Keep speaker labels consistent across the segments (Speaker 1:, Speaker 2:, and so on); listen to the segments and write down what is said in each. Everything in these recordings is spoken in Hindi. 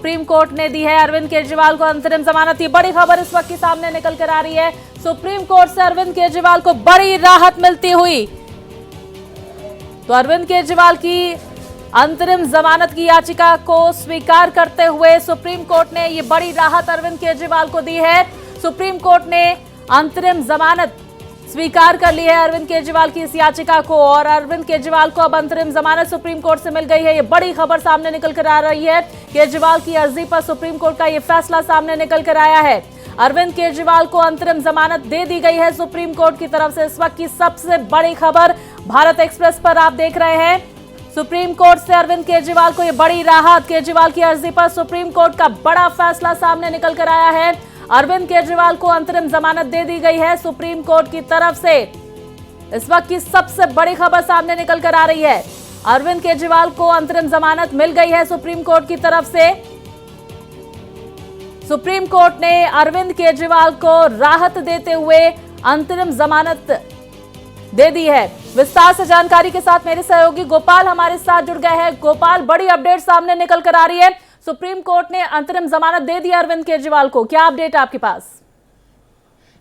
Speaker 1: सुप्रीम कोर्ट ने दी है अरविंद केजरीवाल को अंतरिम जमानत। ये बड़ी खबर इस वक्त की सामने निकल कर आ रही है। सुप्रीम कोर्ट से अरविंद केजरीवाल को बड़ी राहत मिलती हुई। तो अरविंद केजरीवाल की अंतरिम जमानत की याचिका को स्वीकार करते हुए सुप्रीम कोर्ट ने ये बड़ी राहत अरविंद केजरीवाल को दी है। सुप्रीम कोर्ट ने अंतरिम जमानत स्वीकार कर ली है अरविंद केजरीवाल की इस याचिका को, और अरविंद केजरीवाल को अब अंतरिम जमानत सुप्रीम कोर्ट से मिल गई है। ये बड़ी खबर सामने निकल कर आ रही है। केजरीवाल की अर्जी पर सुप्रीम कोर्ट का ये फैसला सामने निकल कर आया है। अरविंद केजरीवाल को अंतरिम जमानत दे दी गई है सुप्रीम कोर्ट की तरफ से। इस वक्त की सबसे बड़ी खबर भारत एक्सप्रेस पर आप देख रहे हैं। सुप्रीम कोर्ट से अरविंद केजरीवाल को ये बड़ी राहत। केजरीवाल की अर्जी पर सुप्रीम कोर्ट का बड़ा फैसला सामने निकल कर आया है। अरविंद केजरीवाल को अंतरिम जमानत दे दी गई है सुप्रीम कोर्ट की तरफ से। इस वक्त की सबसे बड़ी खबर सामने निकल कर आ रही है। अरविंद केजरीवाल को अंतरिम जमानत मिल गई है सुप्रीम कोर्ट की तरफ से। सुप्रीम कोर्ट ने अरविंद केजरीवाल को राहत देते हुए अंतरिम जमानत दे दी है। विस्तार से जानकारी के साथ मेरे सहयोगी गोपाल हमारे साथ जुड़ गए हैं। गोपाल, बड़ी अपडेट सामने निकल कर आ रही है। सुप्रीम कोर्ट ने अंतरिम जमानत दे दी अरविंद केजरीवाल को, क्या अपडेट आपके पास?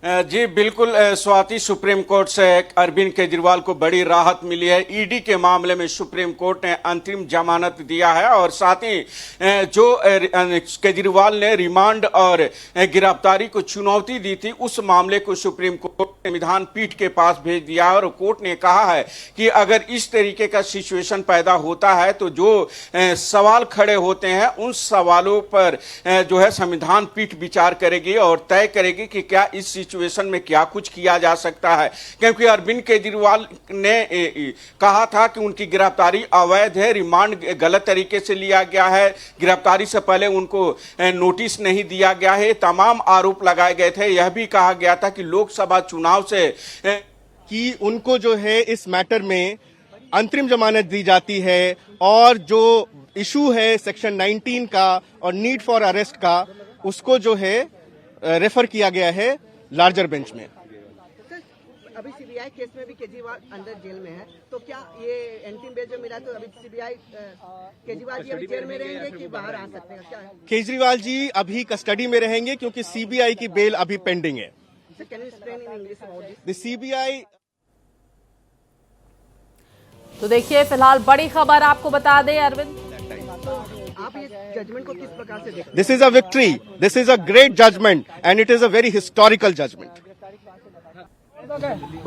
Speaker 2: जी बिल्कुल स्वाति, सुप्रीम कोर्ट से अरविंद केजरीवाल को बड़ी राहत मिली है। ईडी के मामले में सुप्रीम कोर्ट ने अंतरिम जमानत दिया है, और साथ ही जो केजरीवाल ने रिमांड और गिरफ्तारी को चुनौती दी थी, उस मामले को सुप्रीम कोर्ट ने संविधान पीठ के पास भेज दिया है। और कोर्ट ने कहा है कि अगर इस तरीके का सिचुएशन पैदा होता है तो जो सवाल खड़े होते हैं उन सवालों पर जो है संविधान पीठ विचार करेगी और तय करेगी कि क्या इस सिचुएशन में क्या कुछ किया जा सकता है। क्योंकि अरविंद केजरीवाल ने कहा था कि उनकी गिरफ्तारी अवैध है, रिमांड गलत तरीके से लिया गया है, गिरफ्तारी से पहले उनको नोटिस नहीं दिया गया है, तमाम आरोप लगाए गए थे। यह भी कहा गया था कि लोकसभा चुनाव से
Speaker 3: कि उनको जो है इस मैटर में अंतरिम जमानत दी जाती है, और जो इशू है सेक्शन 19 का और नीड फॉर अरेस्ट का, उसको जो है रेफर किया गया है लार्जर बेंच में।
Speaker 4: अभी सीबीआई केस में भी केजरीवाल अंदर जेल में है, तो क्या ये एंटिम बेल जो मिला तो अभी सीबीआई केजरीवाल जी अभी जेल में रहेंगे कि बाहर आ सकते हैं? क्या है?
Speaker 3: केजरीवाल जी अभी कस्टडी में रहेंगे क्योंकि सीबीआई की बेल अभी पेंडिंग है। सीबीआई।
Speaker 1: तो देखिए, फिलहाल बड़ी खबर आपको बता दें, अरविंद,
Speaker 4: आप ये जजमेंट को किस प्रकार से देखते हैं?
Speaker 3: This is a victory. This is a great judgment, and it is a very historical judgment.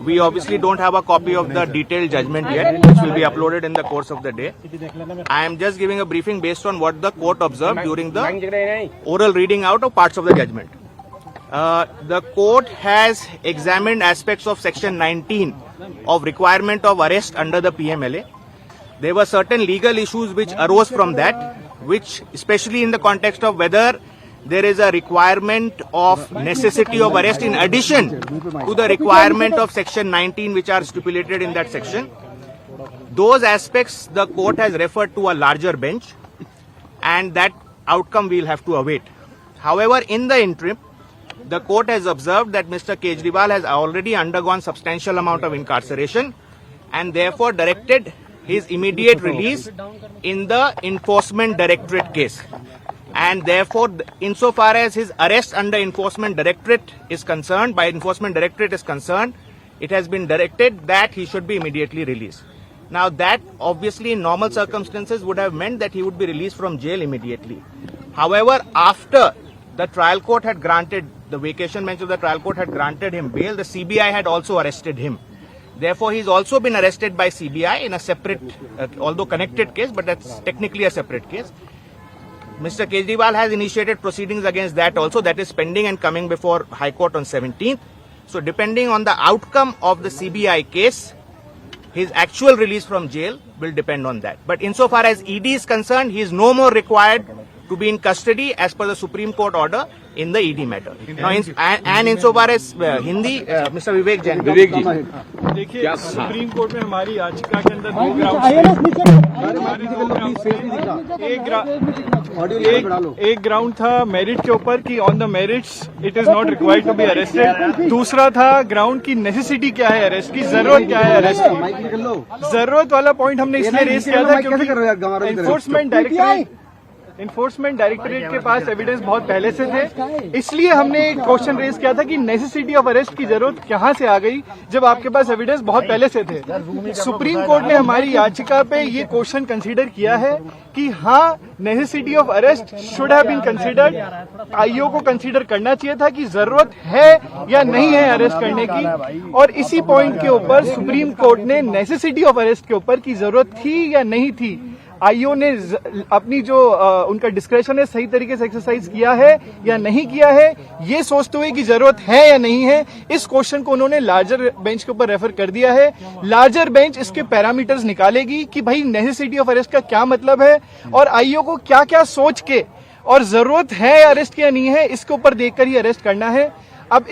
Speaker 5: We obviously don't have a copy of the detailed judgment yet, which will be uploaded in the course of the day. I am just giving a briefing based on what the court observed during the oral reading out of parts of the judgment. The court has examined aspects of section 19 of requirement of arrest under the PMLA. There were certain legal issues which arose from that, which especially in the context of whether there is a requirement of necessity of arrest in addition to the requirement of section 19 which are stipulated in that section. Those aspects the court has referred to a larger bench, and that outcome we'll have to await. However, in the interim, the court has observed that Mr. Kejriwal has already undergone substantial amount of incarceration, and therefore directed his immediate release in the Enforcement Directorate case. And therefore, insofar as his arrest under Enforcement Directorate is concerned, by Enforcement Directorate is concerned, it has been directed that he should be immediately released. Now that obviously in normal circumstances would have meant that he would be released from jail immediately. However, after the trial court had granted, the vacation bench of the trial court had granted him bail, the CBI had also arrested him. Therefore, he's also been arrested by CBI in a separate, although connected case, but that's technically a separate case. Mr. Kejriwal has initiated proceedings against that also. That is pending and coming before High Court on 17th. So, depending on the outcome of the CBI case, his actual release from jail will depend on that. But insofar as ED is concerned, he is no more required to be in custody as per the Supreme Court order in the ED matter. Now, and insofar as Hindi, Mr. Vivek Jain.
Speaker 6: Vivek ji, देखिए सुप्रीम कोर्ट में हमारी याचिका के अंदर दो ग्राउंड एक ग्राउंड था मेरिट के ऊपर कि on the merits it is not required to be arrested. दूसरा था ग्राउंड की नेसेसिटी क्या है अरेस्ट की, जरूरत क्या है अरेस्ट की। जरूरत वाला पॉइंट हमने इसलिए रेज किया था क्योंकि एनफोर्समेंट डायरेक्टरेट इन्फोर्समेंट डायरेक्टरेट के पास एविडेंस बहुत पहले से थे, इसलिए हमने एक क्वेश्चन रेज किया था कि नेसेसिटी ऑफ अरेस्ट की जरूरत कहां से आ गई जब आपके पास एविडेंस बहुत पहले से थे। सुप्रीम कोर्ट ने हमारी याचिका पे ये क्वेश्चन कंसीडर किया है कि हाँ, necessity of arrest should have been considered. IO को कंसीडर करना चाहिए था कि जरूरत है या नहीं है अरेस्ट करने की, और इसी पॉइंट के ऊपर सुप्रीम कोर्ट ने नेसेसिटी ऑफ अरेस्ट के ऊपर की जरूरत थी या नहीं थी, आईओ ने अपनी जो उनका डिस्क्रेशन है सही तरीके से एक्सरसाइज किया है या नहीं किया है, ये सोचते हुए कि जरूरत है या नहीं है, इस क्वेश्चन को उन्होंने लार्जर बेंच के ऊपर रेफर कर दिया है। लार्जर बेंच इसके पैरामीटर्स निकालेगी कि भाई नेसेसिटी ऑफ अरेस्ट का क्या मतलब है और आईओ को क्या क्या सोच के और जरूरत है अरेस्ट की या नहीं है, इसके ऊपर देखकर ही अरेस्ट करना है। अब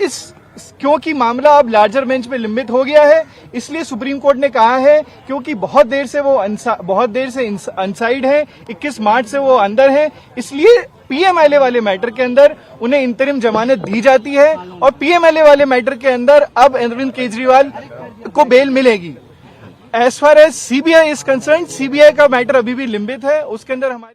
Speaker 6: क्योंकि मामला अब लार्जर बेंच में लंबित हो गया है, इसलिए सुप्रीम कोर्ट ने कहा है, क्योंकि बहुत देर से अनसाइड है, 21 मार्च से वो अंदर है, इसलिए पीएमएलए वाले मैटर के अंदर उन्हें इंतरिम जमानत दी जाती है और पीएमएलए वाले मैटर के अंदर अब अरविंद केजरीवाल को बेल मिलेगी। As far as CBI is concern, CBI का मैटर अभी भी लंबित है, उसके अंदर हमारी।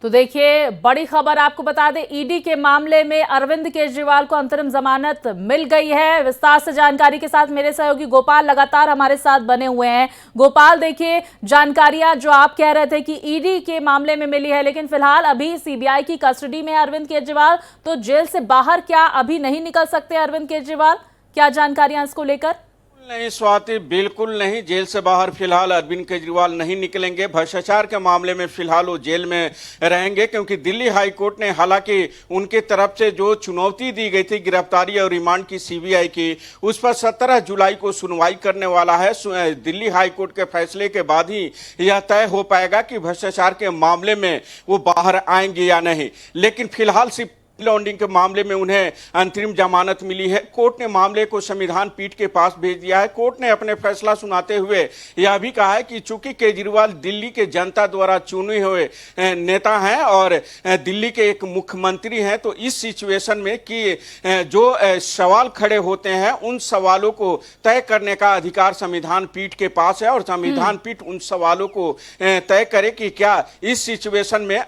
Speaker 1: तो देखिए, बड़ी खबर आपको बता दें, ईडी के मामले में अरविंद केजरीवाल को अंतरिम जमानत मिल गई है। विस्तार से जानकारी के साथ मेरे सहयोगी गोपाल लगातार हमारे साथ बने हुए हैं। गोपाल, देखिए, जानकारियां जो आप कह रहे थे कि ईडी के मामले में मिली है, लेकिन फिलहाल अभी सीबीआई की कस्टडी में है अरविंद केजरीवाल, तो जेल से बाहर क्या अभी नहीं निकल सकते अरविंद केजरीवाल? क्या जानकारियां इसको लेकर?
Speaker 2: नहीं स्वाति, बिल्कुल नहीं। जेल से बाहर फिलहाल अरविंद केजरीवाल नहीं निकलेंगे। भ्रष्टाचार के मामले में फिलहाल वो जेल में रहेंगे, क्योंकि दिल्ली हाई कोर्ट ने हालांकि उनके तरफ से जो चुनौती दी गई थी गिरफ्तारी और रिमांड की सीबीआई की, उस पर 17 जुलाई को सुनवाई करने वाला है। दिल्ली हाई कोर्ट के फैसले के बाद ही यह तय हो पाएगा कि भ्रष्टाचार के मामले में वो बाहर आएंगे या नहीं। लेकिन फिलहाल सिर्फ लॉन्ड्रिंग के मामले में उन्हें अंतरिम जमानत मिली है। कोर्ट ने मामले को संविधान पीठ के पास भेज दिया है। कोर्ट ने अपने फैसला सुनाते हुए यह भी कहा है कि चूंकि केजरीवाल दिल्ली के जनता द्वारा चुने हुए नेता हैं और दिल्ली के एक मुख्यमंत्री हैं, तो इस सिचुएशन में कि जो सवाल खड़े होते हैं उन सवालों को तय करने का अधिकार संविधान पीठ के पास है और संविधान पीठ उन सवालों को तय करे कि क्या इस सिचुएशन में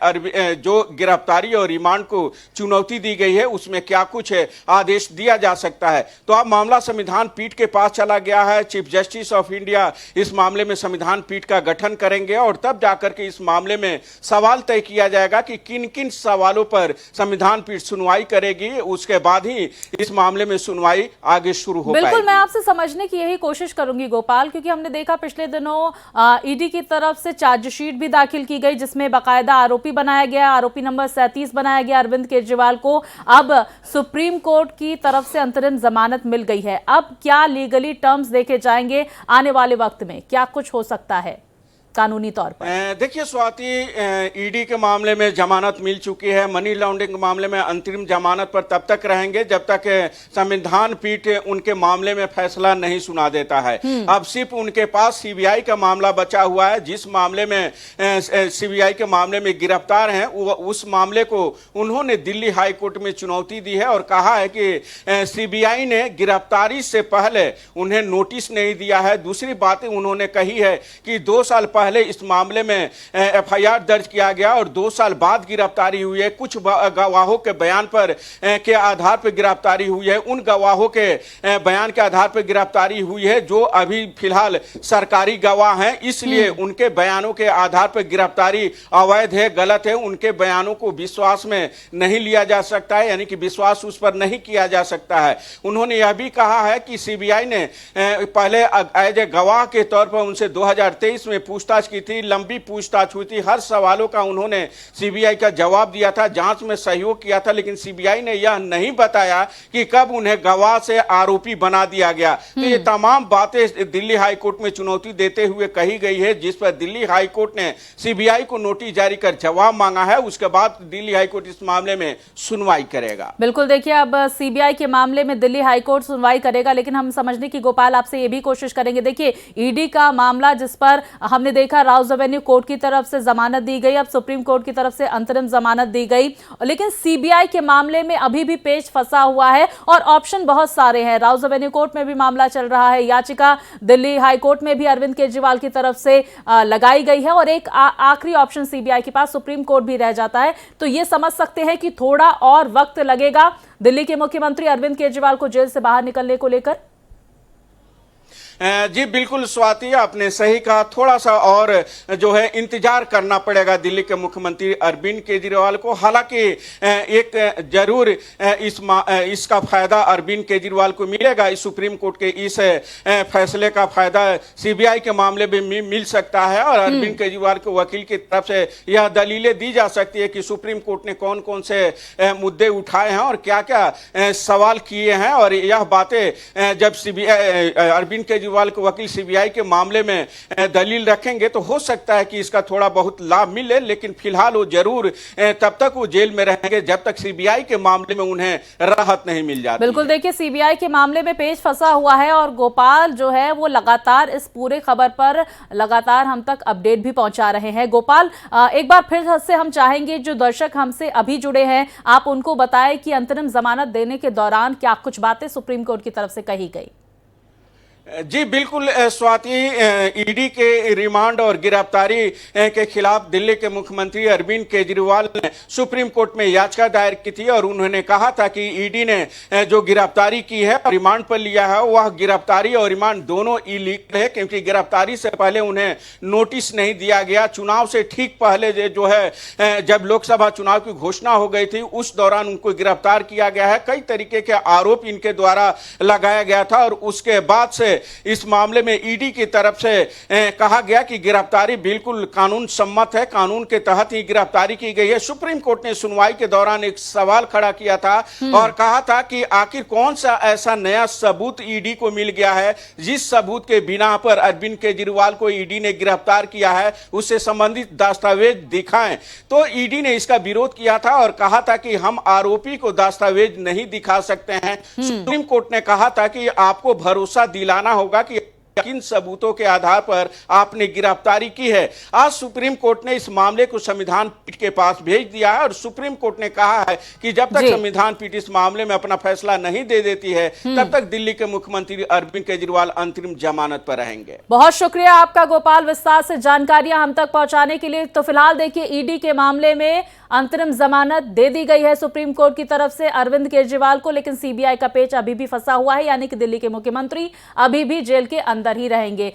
Speaker 2: जो गिरफ्तारी और रिमांड को चुनौती दी गई है उसमें क्या कुछ आदेश दिया जा सकता है। तो अब मामला संविधान पीठ के पास चला गया है। चीफ जस्टिस ऑफ इंडिया इस मामले में संविधान पीठ का गठन करेंगे और तब जाकर के इस मामले में सवाल तय किया जाएगा कि किन किन सवालों पर संविधान पीठ सुनवाई करेगी। उसके बाद ही इस मामले में सुनवाई आगे शुरू हो पाएगी।
Speaker 1: बिल्कुल, मैं आपसे समझने की यही कोशिश करूंगी गोपाल, क्योंकि हमने देखा पिछले दिनों ईडी की तरफ से चार्जशीट भी दाखिल की गई, जिसमें बाकायदा आरोपी बनाया गया, आरोपी नंबर 37 बनाया गया अरविंद केजरीवाल को। अब सुप्रीम कोर्ट की तरफ से अंतरिम जमानत मिल गई है। अब क्या लीगली टर्म्स देखे जाएंगे आने वाले वक्त में? क्या कुछ हो सकता है कानूनी तौर पर?
Speaker 2: देखिए स्वाति, ईडी के मामले में जमानत मिल चुकी है। मनी लॉन्ड्रिंग के मामले में अंतरिम जमानत पर तब तक रहेंगे जब तक संविधान पीठ उनके मामले में फैसला नहीं सुना देता है। अब सिर्फ उनके पास सीबीआई का मामला बचा हुआ है। जिस मामले में सीबीआई के मामले में गिरफ्तार हैं, उस मामले को उन्होंने दिल्ली हाई कोर्ट में चुनौती दी है और कहा है कि सीबीआई ने गिरफ्तारी से पहले उन्हें नोटिस नहीं दिया है। दूसरी बात उन्होंने कही है कि 2 साल पहले इस मामले में एफआईआर दर्ज किया गया और 2 साल बाद गिरफ्तारी हुई है। कुछ गवाहों के बयान पर के आधार पर गिरफ्तारी हुई है। उन गवाहों के बयान के आधार पर गिरफ्तारी हुई है जो अभी फिलहाल सरकारी गवाह हैं, इसलिए उनके बयानों के आधार पर गिरफ्तारी अवैध है, गलत है। उनके बयानों को विश्वास में नहीं लिया जा सकता है, यानी कि विश्वास उस पर नहीं किया जा सकता है। उन्होंने यह भी कहा है कि सीबीआई ने पहले एज ए गवाह के तौर पर उनसे 2023 में पूछताछ की थी, लंबी पूछताछ हुई थी। हर सवालों का उन्होंने सीबीआई का जवाब दिया था, जांच में सहयोग किया था, लेकिन सीबीआई ने यह नहीं बताया कि कब उन्हें गवाह से आरोपी बना दिया गया। तो ये तमाम बातें दिल्ली हाई कोर्ट में चुनौती देते हुए कही गई है, जिस पर दिल्ली हाई कोर्ट ने सीबीआई को नोटिस जारी कर जवाब मांगा है। उसके बाद दिल्ली हाई कोर्ट इस मामले में सुनवाई करेगा।
Speaker 1: बिल्कुल, देखिए, अब सीबीआई के मामले में दिल्ली हाई कोर्ट सुनवाई करेगा, लेकिन हम समझने की गोपाल आपसे ये भी कोशिश करेंगे। देखिए, ईडी का मामला जिस पर हमने देखा, राउज एवेन्यू कोर्ट की तरफ से जमानत दी गई, अब सुप्रीम कोर्ट की तरफ से अंतरिम जमानत दी गई, लेकिन सीबीआई के मामले में अभी भी पेच फंसा हुआ है और ऑप्शन बहुत सारे हैं। राउज एवेन्यू कोर्ट में भी मामला चल रहा है, याचिका दिल्ली हाई कोर्ट में भी अरविंद केजरीवाल की तरफ से लगाई गई है और एक आखिरी ऑप्शन सीबीआई के पास सुप्रीम कोर्ट भी रह जाता है। तो ये समझ सकते हैं कि थोड़ा और वक्त लगेगा दिल्ली के मुख्यमंत्री अरविंद केजरीवाल को जेल से बाहर निकलने को लेकर।
Speaker 2: जी बिल्कुल स्वाति, आपने सही कहा, थोड़ा सा और जो है इंतजार करना पड़ेगा दिल्ली के मुख्यमंत्री अरविंद केजरीवाल को। हालांकि एक जरूर इसका फायदा अरविंद केजरीवाल को मिलेगा, इस सुप्रीम कोर्ट के इस फैसले का फायदा सीबीआई के मामले में मिल सकता है और अरविंद केजरीवाल के वकील की तरफ से यह दलीलें दी जा सकती है कि सुप्रीम कोर्ट ने कौन कौन से मुद्दे उठाए हैं और क्या क्या सवाल किए हैं, और यह बातें जब सीबीआई अरविंद केजरीवाल के वकील सीबीआई के मामले में दलील रखेंगे तो हो सकता है कि इसका थोड़ा बहुत लाभ मिले, लेकिन फिलहाल वो जरूर तब तक वो जेल में रहेंगे जब तक सीबीआई के मामले में उन्हें राहत नहीं मिल जाती।
Speaker 1: बिल्कुल, देखिए सीबीआई के मामले में पेच फंसा हुआ है और गोपाल जो है वो लगातार इस पूरे खबर पर लगातार हम तक अपडेट भी पहुंचा रहे हैं। गोपाल, एक बार फिर से हम चाहेंगे जो दर्शक हमसे अभी जुड़े हैं, आप उनको बताएं कि अंतरिम जमानत देने के दौरान क्या कुछ बातें सुप्रीम कोर्ट की तरफ से कही गई।
Speaker 2: जी बिल्कुल स्वाति, ईडी के रिमांड और गिरफ्तारी के खिलाफ दिल्ली के मुख्यमंत्री अरविंद केजरीवाल ने सुप्रीम कोर्ट में याचिका दायर की थी और उन्होंने कहा था कि ईडी ने जो गिरफ्तारी की है, रिमांड पर लिया है, वह गिरफ्तारी और रिमांड दोनों इलीगल है, क्योंकि गिरफ्तारी से पहले उन्हें नोटिस नहीं दिया गया। चुनाव से ठीक पहले जो है जब लोकसभा चुनाव की घोषणा हो गई थी उस दौरान उनको गिरफ्तार किया गया है। कई तरीके के आरोप इनके द्वारा लगाया गया था और उसके बाद से इस मामले में ईडी की तरफ से कहा गया कि गिरफ्तारी बिल्कुल कानून सम्मत है, कानून के तहत ही गिरफ्तारी की गई है। सुप्रीम कोर्ट ने सुनवाई के दौरान एक सवाल खड़ा किया था और कहा था कि आखिर कौन सा ऐसा नया सबूत ईडी को मिल गया है जिस सबूत के बिना पर अरविंद केजरीवाल को ईडी ने गिरफ्तार किया है, उससे संबंधित दस्तावेज दिखाएं। तो ईडी ने इसका विरोध किया था और कहा था कि हम आरोपी को दस्तावेज नहीं दिखा सकते हैं। सुप्रीम कोर्ट ने कहा था कि आपको भरोसा दिलाना होगा कि किन सबूतों के आधार पर आपने गिरफ्तारी की है। आज सुप्रीम कोर्ट ने इस मामले को संविधान पीठ के पास भेज दिया है और सुप्रीम कोर्ट ने कहा है कि जब तक संविधान पीठ इस मामले में अपना फैसला नहीं दे देती है तब तक दिल्ली के मुख्यमंत्री अरविंद केजरीवाल अंतरिम जमानत पर रहेंगे।
Speaker 1: बहुत शुक्रिया आपका गोपाल, विस्तार से जानकारियां हम तक पहुंचाने के लिए। तो फिलहाल देखिए, ईडी के मामले में अंतरिम जमानत दे दी गई है सुप्रीम कोर्ट की तरफ से अरविंद केजरीवाल को, लेकिन सीबीआई का पेच अभी भी फंसा हुआ है, यानी कि दिल्ली के मुख्यमंत्री अभी भी जेल के अंदर ही रहेंगे।